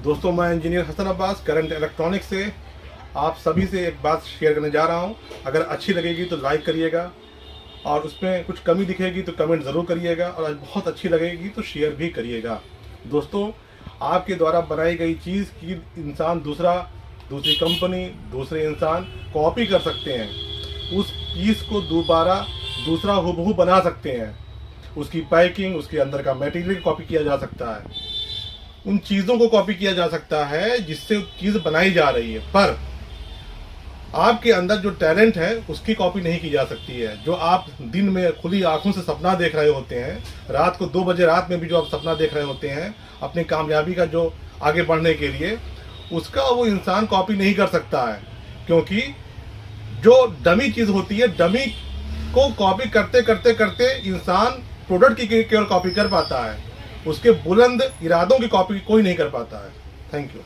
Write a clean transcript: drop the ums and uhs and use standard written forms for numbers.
दोस्तों, मैं engineer Hasan Abbas current electronics से आप सभी से एक बात शेयर करने जा रहा हूं। अगर अच्छी लगेगी तो लाइक करिएगा और उसमें कुछ कमी दिखेगी तो कमेंट ज़रूर करिएगा और बहुत अच्छी लगेगी तो शेयर भी करिएगा। दोस्तों, आपके द्वारा बनाई गई चीज़ की इंसान दूसरी कंपनी, दूसरे इंसान कॉपी कर सकते हैं। उस चीज़ को दोबारा दूसरा हूबहू बना सकते हैं। उसकी पैकिंग, उसके अंदर का मटेरियल कॉपी किया जा सकता है, उन चीज़ों को कॉपी किया जा सकता है जिससे चीज़ बनाई जा रही है, पर आपके अंदर जो टैलेंट है उसकी कॉपी नहीं की जा सकती है। जो आप दिन में खुली आंखों से सपना देख रहे होते हैं, रात को 2 बजे रात में भी जो आप सपना देख रहे होते हैं अपनी कामयाबी का, जो आगे बढ़ने के लिए, उसका वो इंसान कॉपी नहीं कर सकता है। क्योंकि जो डमी चीज़ होती है, डमी को कॉपी करते करते करते इंसान प्रोडक्ट की केवल कॉपी कर पाता है, उसके बुलंद इरादों की कॉपी कोई नहीं कर पाता है। Thank you.